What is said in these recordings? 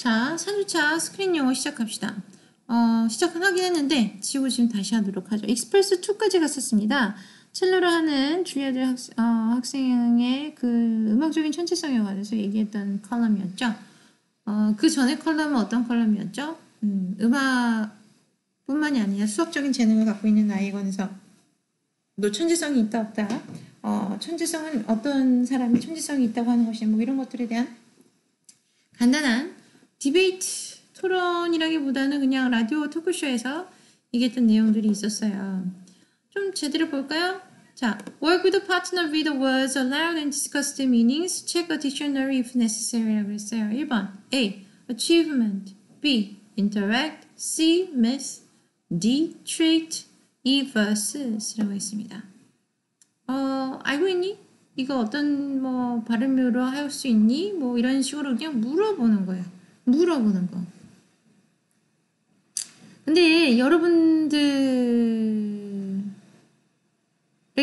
자, 3주차 스크린 영어 시작합시다. 시작은 하긴 했는데 지우고 지금 다시 하도록 하죠. 익스프레스 2까지 갔었습니다. 첼로를 하는 줄리아드 학생의 그 음악적인 천체성에 관해서 얘기했던 컬럼이었죠. 그 전에 컬럼은 어떤 컬럼이었죠? 음악뿐만이 아니라 수학적인 재능을 갖고 있는 아이에 관해서 너 천재성이 있다 없다. 천재성은 어떤 사람이 천재성이 있다고 하는 것이 뭐 이런 것들에 대한 간단한 디베이트 토론이라기보다는 그냥 라디오 토크쇼에서 얘기했던 내용들이 있었어요. 좀 제대로 볼까요? 자, work with a partner with the words aloud and discuss the meanings. Check a dictionary if necessary 라고 했어요. 1번 A. Achievement B. Interact C. Myth D. Trait E. Versus 라고 했습니다. 알고 있니? 이거 어떤 뭐 발음으로 할 수 있니? 뭐 이런 식으로 그냥 물어보는 거예요. 물어보는 거. 근데 여러분들의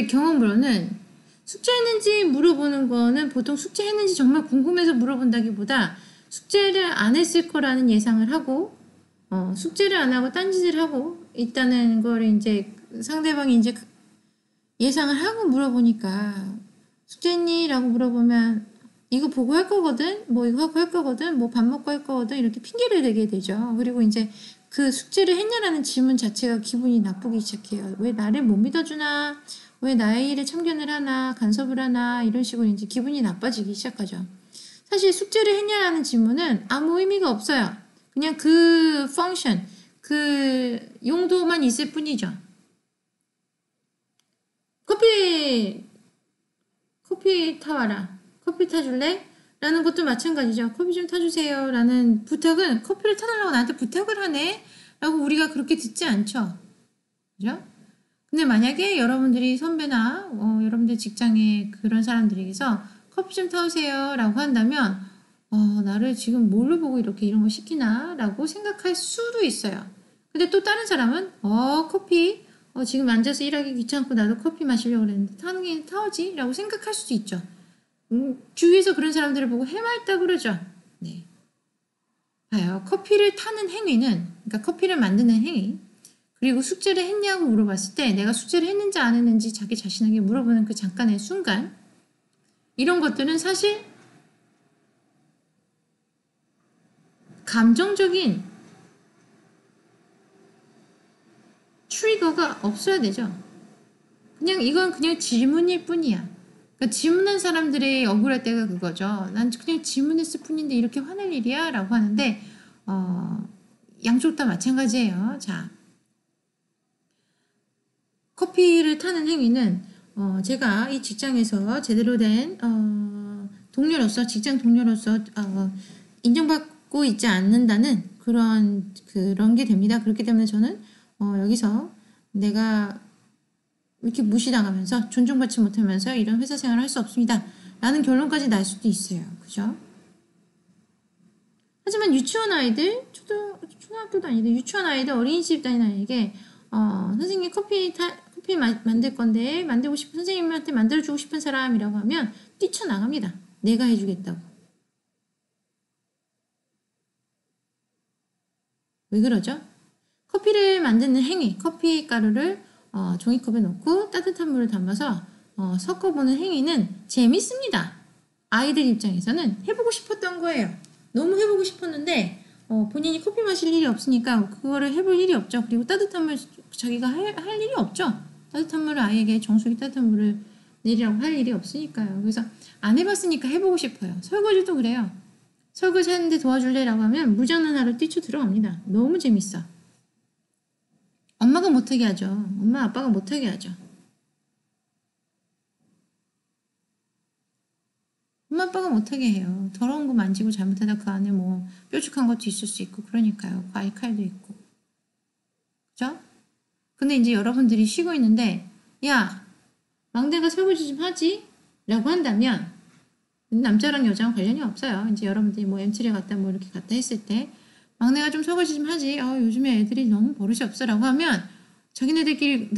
경험으로는 숙제했는지 물어보는 거는 보통 숙제했는지 정말 궁금해서 물어본다기보다 숙제를 안 했을 거라는 예상을 하고 숙제를 안 하고 딴짓을 하고 있다는 걸 이제 상대방이 이제 예상을 하고 물어보니까 숙제했니? 라고 물어보면 이거 보고 할 거거든? 뭐 이거 하고 할 거거든? 뭐 밥 먹고 할 거거든? 이렇게 핑계를 대게 되죠. 그리고 이제 그 숙제를 했냐라는 질문 자체가 기분이 나쁘기 시작해요. 왜 나를 못 믿어주나? 왜 나의 일에 참견을 하나? 간섭을 하나? 이런 식으로 이제 기분이 나빠지기 시작하죠. 사실 숙제를 했냐라는 질문은 아무 의미가 없어요. 그냥 그 펑션, 그 용도만 있을 뿐이죠. 커피 타와라. 커피 타줄래? 라는 것도 마찬가지죠. 커피 좀 타주세요. 라는 부탁은 커피를 타달라고 나한테 부탁을 하네? 라고 우리가 그렇게 듣지 않죠. 그죠? 근데 만약에 여러분들이 선배나 여러분들 직장에 그런 사람들에게서 커피 좀 타오세요. 라고 한다면 나를 지금 뭘로 보고 이렇게 이런 거 시키나? 라고 생각할 수도 있어요. 근데 또 다른 사람은 커피 지금 앉아서 일하기 귀찮고 나도 커피 마시려고 그랬는데 타는 게 타오지? 라고 생각할 수도 있죠. 주위에서 그런 사람들을 보고 해맑다 그러죠. 네. 봐요. 커피를 타는 행위는, 그러니까 커피를 만드는 행위, 그리고 숙제를 했냐고 물어봤을 때 내가 숙제를 했는지 안 했는지 자기 자신에게 물어보는 그 잠깐의 순간, 이런 것들은 사실 감정적인 트리거가 없어야 되죠. 이건 그냥 질문일 뿐이야. 그러니까 질문한 사람들이 억울할 때가 그거죠. 난 그냥 질문했을 뿐인데 이렇게 화낼 일이야? 라고 하는데 양쪽 다 마찬가지예요. 자, 커피를 타는 행위는 제가 이 직장에서 제대로 된 동료로서 직장 동료로서 인정받고 있지 않는다는 그런 게 됩니다. 그렇기 때문에 저는 여기서 내가 이렇게 무시당하면서 존중받지 못하면서 이런 회사 생활을 할 수 없습니다. 라는 결론까지 날 수도 있어요. 그죠? 하지만 유치원 아이들, 초등학교도 아닌데 유치원 아이들, 어린이집 다니는 아이에게 선생님 커피 만들 건데 만들고 싶은 선생님한테 만들어주고 싶은 사람이라고 하면 뛰쳐나갑니다. 내가 해주겠다고. 왜 그러죠? 커피를 만드는 행위, 커피 가루를 종이컵에 넣고 따뜻한 물을 담아서 섞어보는 행위는 재밌습니다. 아이들 입장에서는 해보고 싶었던 거예요. 너무 해보고 싶었는데 본인이 커피 마실 일이 없으니까 그거를 해볼 일이 없죠. 그리고 따뜻한 물 자기가 할 일이 없죠. 따뜻한 물을 아이에게 정수기 따뜻한 물을 내리라고 할 일이 없으니까요. 그래서 안 해봤으니까 해보고 싶어요. 설거지도 그래요. 설거지 하는데 도와줄래? 라고 하면 무장난하러 뛰쳐 들어갑니다. 너무 재밌어. 엄마가 못하게 하죠. 엄마 아빠가 못하게 하죠. 엄마 아빠가 못하게 해요. 더러운 거 만지고 잘못하다 그 안에 뭐 뾰족한 것도 있을 수 있고 그러니까요. 과일 칼도 있고. 그죠? 근데 이제 여러분들이 쉬고 있는데 야 막내가 설거지 좀 하지? 라고 한다면 남자랑 여자랑 관련이 없어요. 이제 여러분들이 뭐 MT를 갔다 뭐 이렇게 갔다 했을 때 막내가 좀 설거지 좀 하지. 요즘에 애들이 너무 버릇이 없어. 라고 하면 자기네들끼리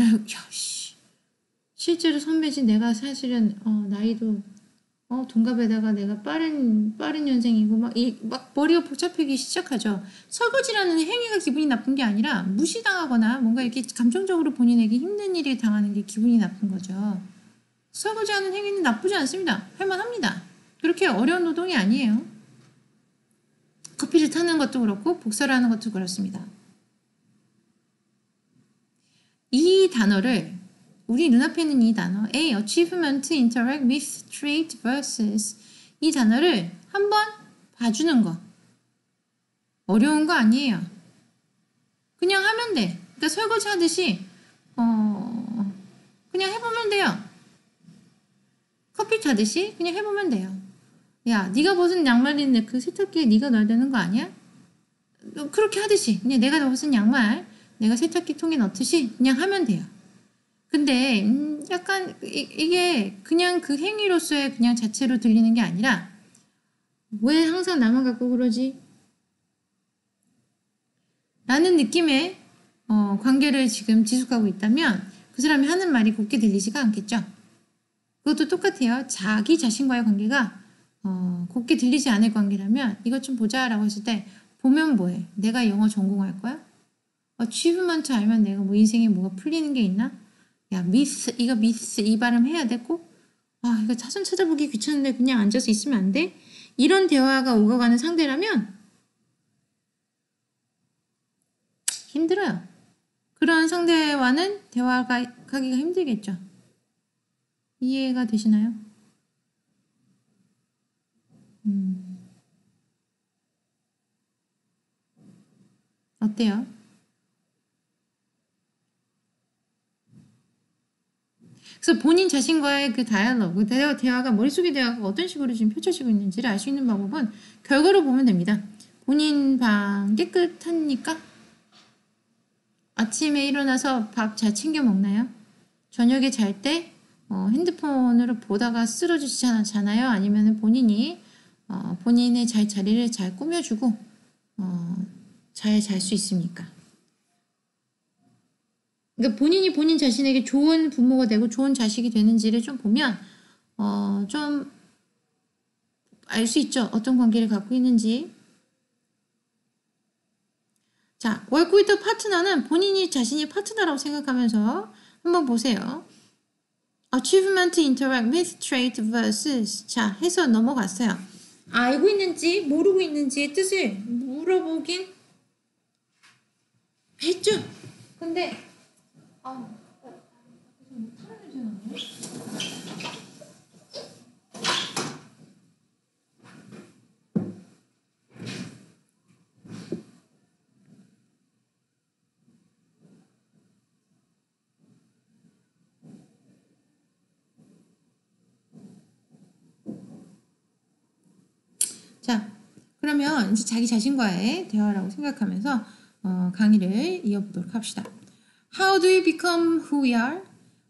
실제로 선배지 내가 사실은 나이도 동갑에다가 내가 빠른 년생이고 막 머리가 복잡해지기 시작하죠. 설거지라는 행위가 기분이 나쁜 게 아니라 무시당하거나 뭔가 이렇게 감정적으로 본인에게 힘든 일이 당하는 게 기분이 나쁜 거죠. 설거지하는 행위는 나쁘지 않습니다. 할만합니다. 그렇게 어려운 노동이 아니에요. 커피를 타는 것도 그렇고 복사를 하는 것도 그렇습니다. 이 단어를 우리 눈앞에 있는 이 단어 A. Achievement interact with trait versus 이 단어를 한번 봐주는 거 어려운 거 아니에요. 그냥 하면 돼. 그러니까 설거지 하듯이 그냥 해보면 돼요. 커피 타듯이 그냥 해보면 돼요. 야, 네가 벗은 양말인데 그 세탁기에 네가 넣어야 되는 거 아니야? 그렇게 하듯이 그냥 내가 벗은 양말 내가 세탁기 통에 넣듯이 그냥 하면 돼요. 근데 약간 이게 그냥 그 행위로서의 그냥 자체로 들리는 게 아니라 왜 항상 나만 갖고 그러지? 라는 느낌의 관계를 지금 지속하고 있다면 그 사람이 하는 말이 곱게 들리지가 않겠죠. 그것도 똑같아요. 자기 자신과의 관계가 곱게 들리지 않을 관계라면 이것 좀 보자 라고 했을 때 보면 뭐해? 내가 영어 전공할 거야? achievement 알면 내가 뭐 인생에 뭐가 풀리는 게 있나? 야, 미스 이 발음 해야 돼 꼭? 이거 사전 찾아보기 귀찮은데 그냥 앉아서 있으면 안 돼? 이런 대화가 오가가는 상대라면 힘들어요. 그런 상대와는 대화가 가기가 힘들겠죠. 이해가 되시나요? 어때요? 그래서 본인 자신과의 그 다이얼로그, 대화가 머릿속의 대화가 어떤 식으로 지금 펼쳐지고 있는지를 알 수 있는 방법은 결과로 보면 됩니다. 본인 방 깨끗합니까? 아침에 일어나서 밥 잘 챙겨 먹나요? 저녁에 잘 때 핸드폰으로 보다가 쓰러지잖아요. 아니면 본인이 본인의 자리를 잘 꾸며주고 잘 잘 수 있습니까? 그러니까 본인이 본인 자신에게 좋은 부모가 되고 좋은 자식이 되는지를 좀 보면 좀 알 수 있죠. 어떤 관계를 갖고 있는지. 자, 월코이터 파트너는 본인이 자신이 파트너라고 생각하면서 한번 보세요. Achievement interact with trait versus 자, 해서 넘어갔어요. 알고 있는지 모르고 있는지의 뜻을 물어보긴 했죠. 근데 자, 그러면 이제 자기 자신과의 대화라고 생각하면서 강의를 이어보도록 합시다. How do we become who we are?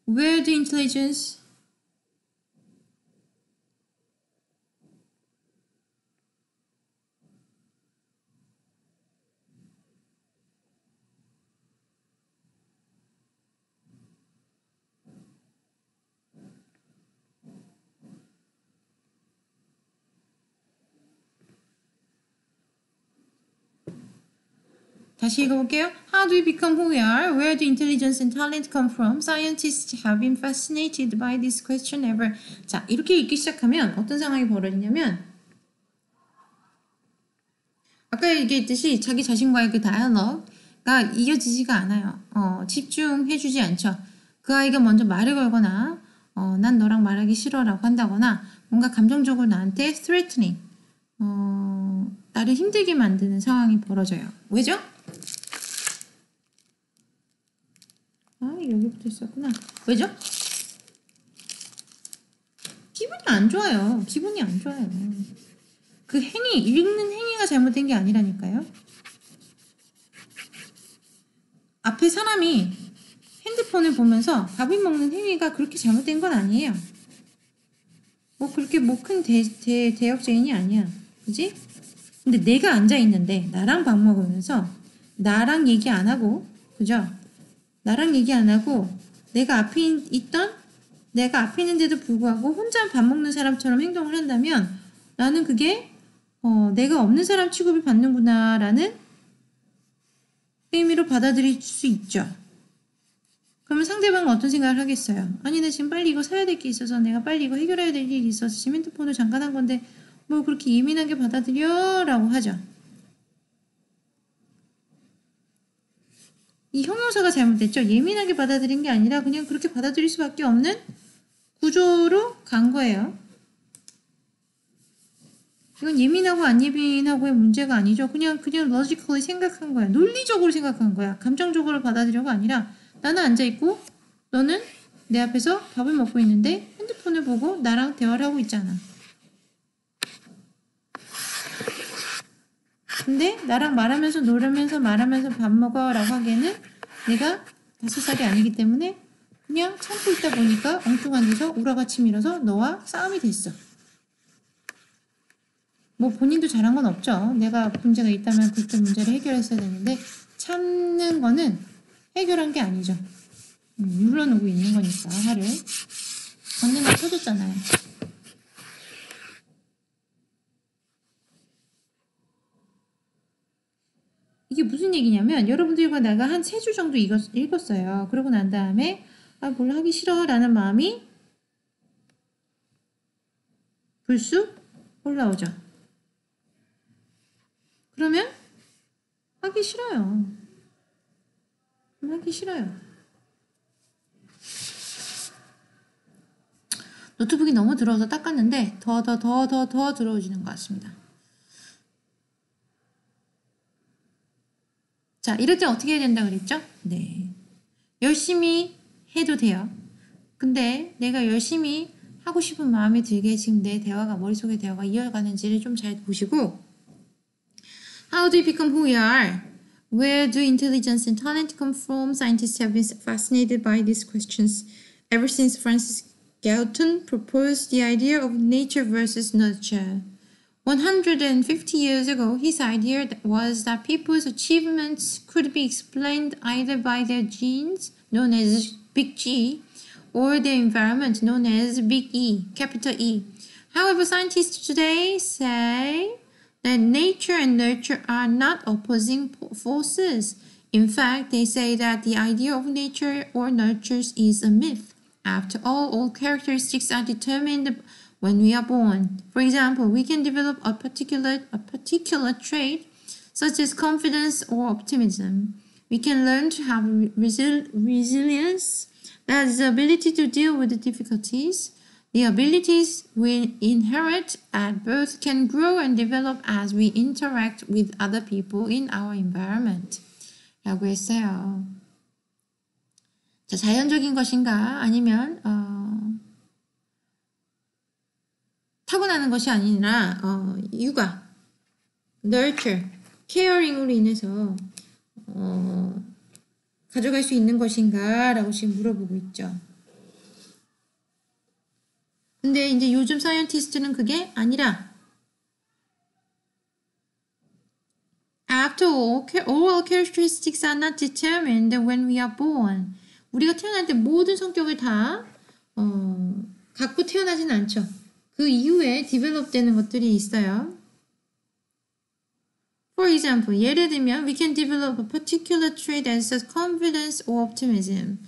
Where do intelligence 다시 읽어볼게요. How do we become who we are? Where do intelligence and talent come from? Scientists have been fascinated by this question ever. 자, 이렇게 읽기 시작하면 어떤 상황이 벌어지냐면 아까 얘기했듯이 자기 자신과의 그 다이얼로그가 이어지지가 않아요. 집중해주지 않죠. 그 아이가 먼저 말을 걸거나 난 너랑 말하기 싫어라고 한다거나 뭔가 감정적으로 나한테 threatening 나를 힘들게 만드는 상황이 벌어져요. 왜죠? 여기부터 있었구나. 왜죠? 기분이 안 좋아요. 기분이 안 좋아요. 그 읽는 행위가 잘못된 게 아니라니까요. 앞에 사람이 핸드폰을 보면서 밥을 먹는 행위가 그렇게 잘못된 건 아니에요. 뭐 그렇게 큰 대역죄인이 아니야. 그지? 근데 내가 앉아있는데 나랑 밥 먹으면서 나랑 얘기 안 하고 그죠? 나랑 얘기 안 하고 내가 앞에 있던 내가 앞에 있는데도 불구하고 혼자 밥 먹는 사람처럼 행동을 한다면 나는 그게 내가 없는 사람 취급을 받는구나 라는 의미로 받아들일 수 있죠. 그러면 상대방은 어떤 생각을 하겠어요? 아니 나 지금 빨리 이거 사야 될 게 있어서 내가 빨리 이거 해결해야 될 일이 있어서 지금 핸드폰을 잠깐 한 건데 뭘 그렇게 예민하게 받아들여? 라고 하죠. 이 형용사가 잘못됐죠. 예민하게 받아들인 게 아니라 그냥 그렇게 받아들일 수밖에 없는 구조로 간 거예요. 이건 예민하고 안 예민하고의 문제가 아니죠. 그냥 logically 생각한 거야. 논리적으로 생각한 거야. 감정적으로 받아들여가 아니라 나는 앉아있고 너는 내 앞에서 밥을 먹고 있는데 핸드폰을 보고 나랑 대화를 하고 있잖아. 근데 나랑 말하면서 놀으면서 말하면서 밥 먹어 라고 하기에는 내가 5살이 아니기 때문에 그냥 참고 있다 보니까 엉뚱한 데서 오라같이 밀어서 너와 싸움이 됐어. 뭐 본인도 잘한 건 없죠. 내가 문제가 있다면 그때 문제를 해결했어야 되는데 참는 거는 해결한 게 아니죠. 눌러놓고 있는 거니까 화를. 언니가 터졌잖아요. 이게 무슨 얘기냐면 여러분들과 내가 한 3주 정도 읽었어요. 그러고 난 다음에 뭘 하기 싫어 라는 마음이 불쑥 올라오죠. 그러면 하기 싫어요. 하기 싫어요. 노트북이 너무 더러워서 닦았는데 더 더러워지는 것 같습니다. 자, 이럴 때 어떻게 해야 된다고 그랬죠? 네. 열심히 해도 돼요. 근데 내가 열심히 하고 싶은 마음이 들게 지금 내 대화가 머릿속의 대화가 이어가는지를 좀 잘 보시고 How do we become who we are? Where do intelligence and talent come from? Scientists have been fascinated by these questions ever since Francis Galton proposed the idea of nature versus nurture. 150 years ago, his idea was that people's achievements could be explained either by their genes, known as big G, or their environment, known as big E, capital E. However, scientists today say that nature and nurture are not opposing forces. In fact, they say that the idea of nature or nurture is a myth. After all characteristics are determined when we are born. For example, we can develop a particular trait, such as confidence or optimism. We can learn to have resilience, that is the ability to deal with the difficulties. The abilities we inherit at birth can grow and develop as we interact with other people in our environment. 라고 했어요. 자, 자연적인 것인가 아니면 타고나는 것이 아니라 육아, nurture, caring으로 인해서 가져갈 수 있는 것인가 라고 지금 물어보고 있죠. 근데 이제 요즘 사이언티스트는 그게 아니라 After all characteristics are not determined when we are born. 우리가 태어날 때 모든 성격을 다 갖고 태어나진 않죠. 그 이후에 develop 되는 것들이 있어요. For example, 예를 들면 we can develop a particular trait as confidence or optimism.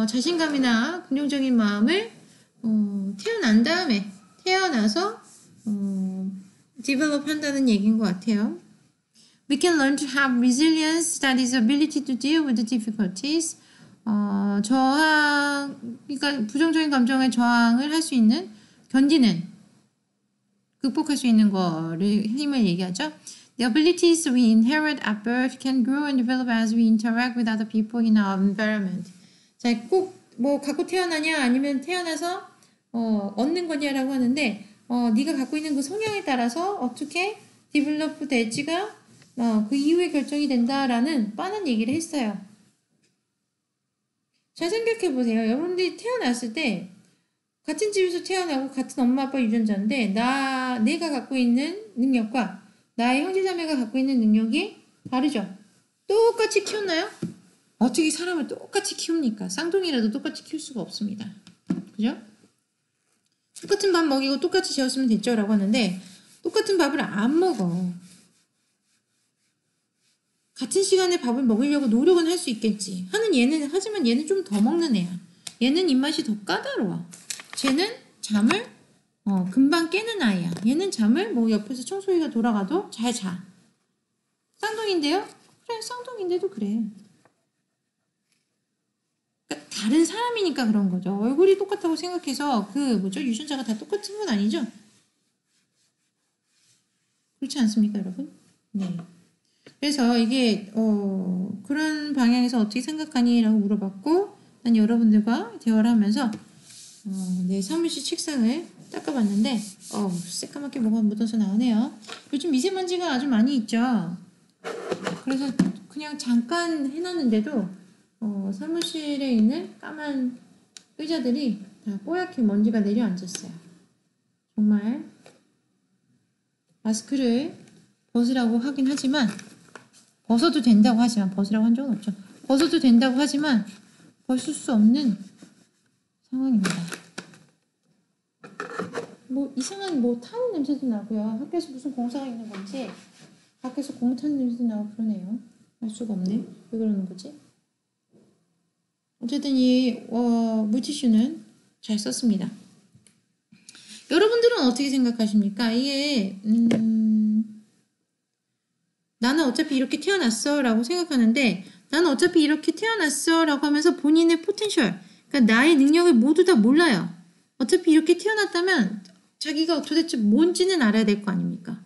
자신감이나 긍정적인 마음을 태어난 다음에 태어나서 develop 한다는 얘기인 것 같아요. We can learn to have resilience, that is ability to deal with the difficulties. 그러니까 부정적인 감정에 저항을 할 수 있는, 견디는, 극복할 수 있는 거를 힘을 얘기하죠. The abilities we inherit at birth can grow and develop as we interact with other people in our environment. 자, 꼭 뭐 갖고 태어나냐 아니면 태어나서 얻는 거냐라고 하는데 네가 갖고 있는 그 성향에 따라서 어떻게 디벨롭 될지가 그 이후에 결정이 된다라는 뻔한 얘기를 했어요. 잘 생각해 보세요. 여러분들이 태어났을 때 같은 집에서 태어나고 같은 엄마 아빠 유전자인데 내가 갖고 있는 능력과 나의 형제자매가 갖고 있는 능력이 다르죠. 똑같이 키웠나요? 어떻게 사람을 똑같이 키웁니까? 쌍둥이라도 똑같이 키울 수가 없습니다. 그죠? 똑같은 밥 먹이고 똑같이 재웠으면 됐죠 라고 하는데 똑같은 밥을 안 먹어. 같은 시간에 밥을 먹으려고 노력은 할 수 있겠지. 하지만 얘는 좀 더 먹는 애야. 얘는 입맛이 더 까다로워. 쟤는 잠을 금방 깨는 아이야. 얘는 잠을 뭐 옆에서 청소기가 돌아가도 잘 자. 쌍둥이인데요? 그래, 쌍둥이인데도 그래. 그러니까 다른 사람이니까 그런 거죠. 얼굴이 똑같다고 생각해서 유전자가 다 똑같은 건 아니죠? 그렇지 않습니까, 여러분? 네. 그래서 이게 그런 방향에서 어떻게 생각하니? 라고 물어봤고 난 여러분들과 대화를 하면서 내 사무실 책상을 닦아봤는데 새까맣게 뭐가 묻어서 나오네요. 요즘 미세먼지가 아주 많이 있죠. 그래서 그냥 잠깐 해놨는데도 사무실에 있는 까만 의자들이 다 뽀얗게 먼지가 내려앉았어요. 정말 마스크를 벗으라고 하긴 하지만 벗어도 된다고 하지만 벗으라고 한 적은 없죠. 벗어도 된다고 하지만 벗을 수 없는 상황입니다. 뭐 이상한 타는 냄새도 나고요. 학교에서 무슨 공사가 있는 건지 밖에서 고무 타는 냄새도 나고 그러네요. 알 수가 없네. 왜 그러는 거지? 어쨌든 이 물티슈는 잘 썼습니다. 여러분들은 어떻게 생각하십니까? 이게 나는 어차피 이렇게 태어났어 라고 생각하는데 나는 어차피 이렇게 태어났어 라고 하면서 본인의 포텐셜, 그러니까 나의 능력을 모두 다 몰라요. 어차피 이렇게 태어났다면 자기가 도대체 뭔지는 알아야 될 거 아닙니까?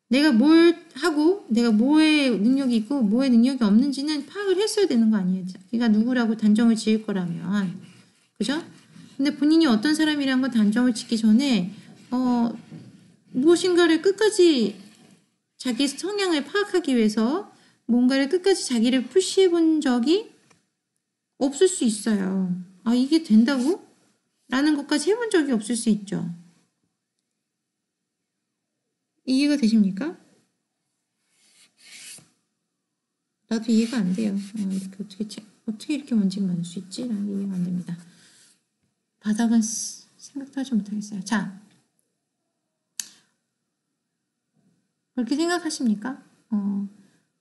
내가 뭘 하고 내가 뭐에 능력이 있고 뭐에 능력이 없는지는 파악을 했어야 되는 거 아니에요. 자기가 누구라고 단정을 지을 거라면. 그죠? 근데 본인이 어떤 사람이라는 걸 단정을 짓기 전에 무엇인가를 끝까지 자기 성향을 파악하기 위해서 뭔가를 끝까지 자기를 푸시해 본 적이 없을 수 있어요. 아, 이게 된다고? 라는 것까지 해본 적이 없을 수 있죠. 이해가 되십니까? 나도 이해가 안 돼요. 어떻게 이렇게 먼지가 많을 수 있지? 라는 게 이해가 안 됩니다. 바닥은 생각도 하지 못하겠어요. 자, 그렇게 생각하십니까?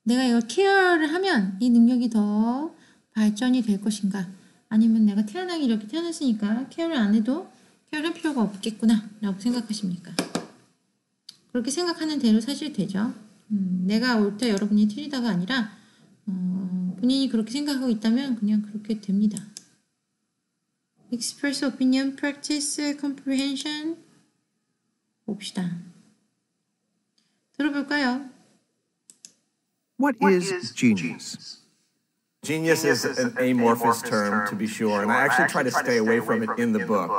내가 이걸 케어를 하면 이 능력이 더 발전이 될 것인가? 아니면 내가 이렇게 태어났으니까 케어를 안 해도 케어를 할 필요가 없겠구나 라고 생각하십니까? 그렇게 생각하는 대로 사실 되죠. 내가 옳다 여러분이 틀리다가 아니라 본인이 그렇게 생각하고 있다면 그냥 그렇게 됩니다. Express opinion, practice comprehension. 봅시다. 들어볼까요? What is genius? Genius is an amorphous term, to be sure, and I actually try to stay away from it in the book.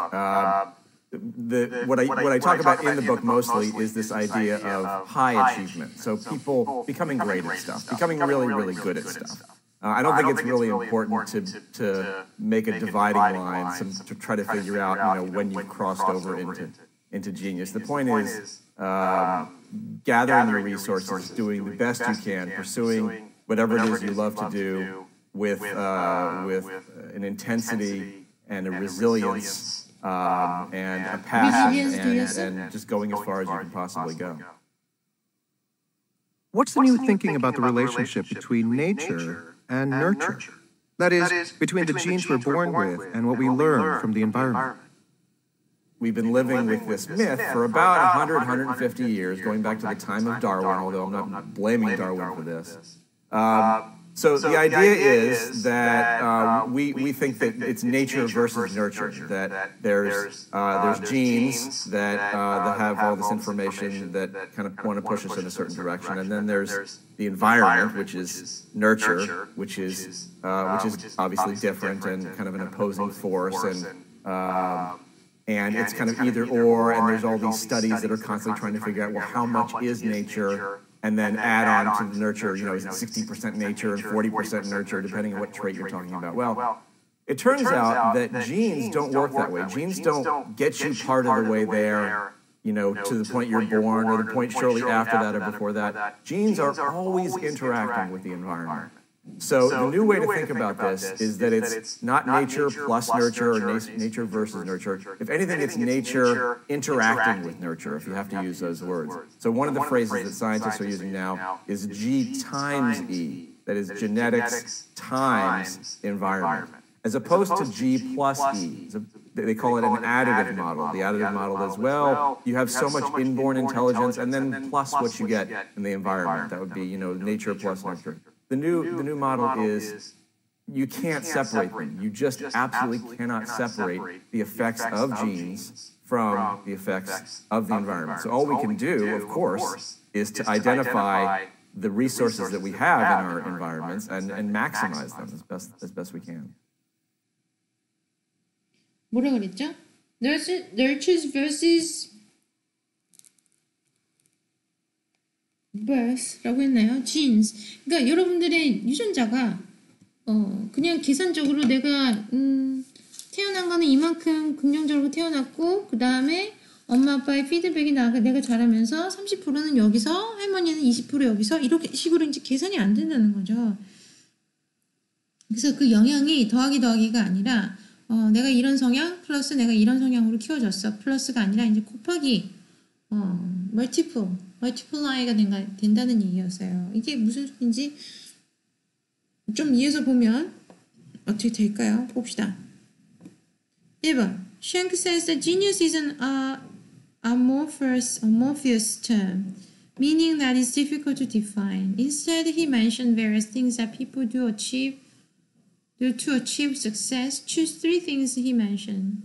What I talk about in the book mostly is this idea of high achievement. So people becoming great at stuff, becoming really, really good at stuff. I don't think it's really important to make a dividing line, to try to figure out, when you've crossed over into genius. The point is gathering your resources, doing the best you can, pursuing whatever it is you love to do with an intensity and a resilience and a passion and just going as far as you can possibly go. What's the new thinking about the relationship between nature and nurture? That is, between the genes we're born with and what we learn from the environment. We've been living with this myth for about 100, 150 years, going back to the time of Darwin, although I'm not blaming Darwin for this. So the idea is that we think that it's nature versus nurture, that there's genes that have all this information that kind of want to push us in a certain direction, and then there's the environment, which is nurture, which is obviously different and kind of an opposing force, and it's kind of either or, and there's all these studies that are constantly trying to figure out, well, how much is nature? And then add on to the nurture, is it 60% nature and 40% nurture, depending on what trait you're talking about. Well, it turns out that genes don't work that way. Genes don't get you part of the way there, to the point you're born or the point shortly after that or before that. Genes are always interacting with the environment. So the new way to think about this is that it's not nature plus nurture or nature versus nurture. If anything, it's nature interacting with nurture, if you have to use those words. So one of the phrases that scientists are using now is G times E, that is genetics times environment, as opposed to G plus E. They call it an additive model. The additive model is, well, you have so much inborn intelligence and then plus what you get in the environment. That would be, you know, nature plus nurture. The new model is you can't separate them. You just absolutely cannot separate the effects of genes from the effects of the environment. So all we can do, of course, is to identify the resources that we have in our environments and maximize them as best we can. 뭐라 그랬죠? Nurtures versus birth라고 했나요? genes. 그러니까 여러분들의 유전자가 그냥 계산적으로 내가 태어난 거는 이만큼 긍정적으로 태어났고 그 다음에 엄마 아빠의 피드백이 나가 내가 자라면서 30%는 여기서 할머니는 20% 여기서 이렇게 식으로 이제 계산이 안 된다는 거죠. 그래서 그 영향이 더하기가 아니라 내가 이런 성향 플러스 내가 이런 성향으로 키워졌어 플러스가 아니라 이제 곱하기 multiply가 된다는 얘기였어요. 이게 무슨 소리인지 좀 이해해서 보면 어떻게 될까요? 봅시다. 1번 Schenck says that genius is an amorphous term, meaning that it's difficult to define. Instead, he mentioned various things that people do to achieve success. Choose 3 things he mentioned.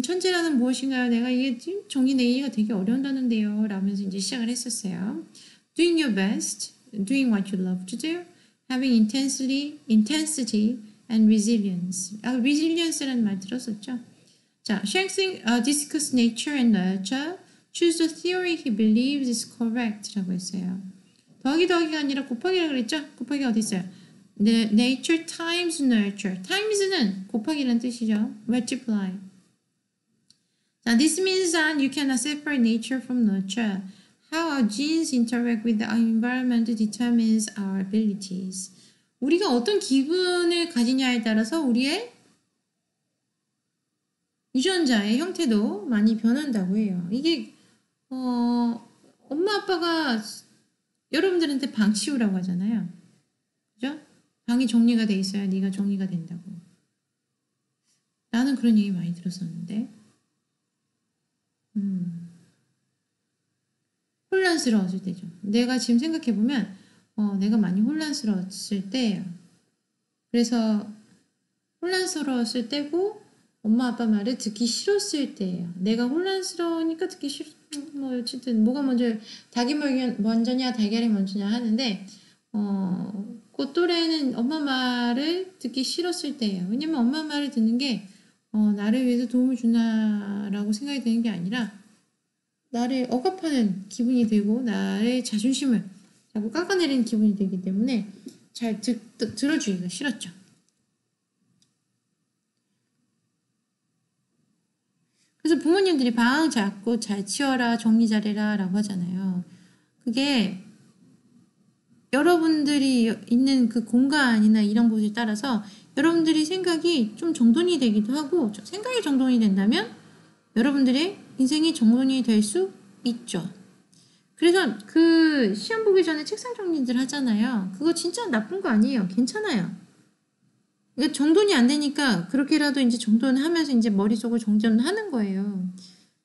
천재라는 무엇인가요? 내가 이게 정리 내기가 되게 어려운다는데요. 라면서 이제 시작을 했었어요. Doing your best, doing what you love to do, having intensity and resilience. resilience라는 말 들었었죠? 자, Schenck discuss nature and nurture. Choose the theory he believes is correct. 라고 했어요. 더하기가 아니라 곱하기라고 그랬죠? 곱하기 어디 있어요? Nature times nurture. times는 곱하기라는 뜻이죠. multiply. Now, this means that you cannot separate nature from nurture. How our genes interact with our environment determines our abilities. 우리가 어떤 기분을 가지냐에 따라서 우리의 유전자의 형태도 많이 변한다고 해요. 이게 엄마 아빠가 여러분들한테 방 치우라고 하잖아요. 그죠? 방이 정리가 돼 있어야 네가 정리가 된다고. 나는 그런 얘기 많이 들었었는데 혼란스러웠을 때죠. 내가 지금 생각해보면 내가 많이 혼란스러웠을 때예요. 그래서 혼란스러웠을 때고 엄마 아빠 말을 듣기 싫었을 때예요. 내가 혼란스러우니까 듣기 싫 뭐 어쨌든 뭐가 먼저 닭이 먼저냐 달걀이 먼저냐 하는데 그 또래는 엄마 말을 듣기 싫었을 때예요. 왜냐면 엄마 말을 듣는 게 나를 위해서 도움을 주나라고 생각이 드는 게 아니라 나를 억압하는 기분이 들고 나의 자존심을 자꾸 깎아내리는 기분이 들기 때문에 잘 들어주기가 싫었죠. 그래서 부모님들이 방 자꾸 잘 치워라 정리 잘해라 라고 하잖아요. 그게 여러분들이 있는 그 공간이나 이런 곳에 따라서 여러분들이 생각이 좀 정돈이 되기도 하고 생각이 정돈이 된다면 여러분들의 인생이 정돈이 될 수 있죠. 그래서 그 시험 보기 전에 책상 정리들 하잖아요. 그거 진짜 나쁜 거 아니에요. 괜찮아요. 그러니까 정돈이 안 되니까 그렇게라도 이제 정돈하면서 이제 머릿속을 정돈하는 거예요.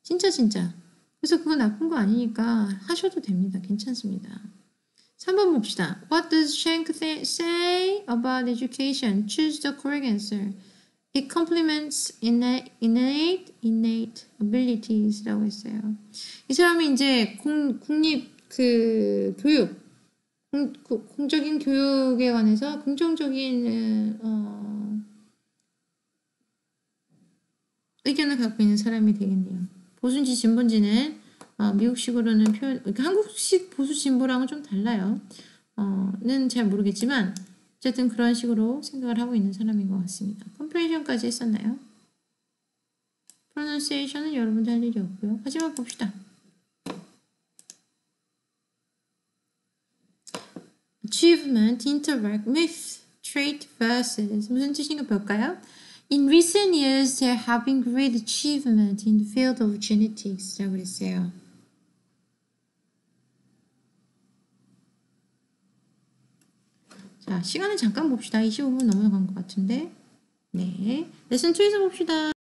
진짜. 그래서 그거 나쁜 거 아니니까 하셔도 됩니다. 괜찮습니다. 3번 봅시다. What does Schenck say about education? Choose the correct answer. It complements innate abilities라고 했어요. 이 사람이 이제 국립 그 교육, 공적인 교육에 관해서 긍정적인 의견을 갖고 있는 사람이 되겠네요. 보수인지 진보인지는 미국식으로는 표현, 그러니까 한국식 보수 진보랑은 좀 달라요. 는 잘 모르겠지만 어쨌든 그런 식으로 생각을 하고 있는 사람인 것 같습니다. 컴프레이션까지 했었나요? 프로넌시에이션은 여러분들 할 일이 없고요. 마지막 봅시다. achievement interact with trait versus 무슨 뜻인가 볼까요? In recent years, there have been great achievement in the field of genetics. 라고 그랬어요. 자, 시간을 잠깐 봅시다. 25분 넘어간 것 같은데. 네. 레슨 2에서 봅시다.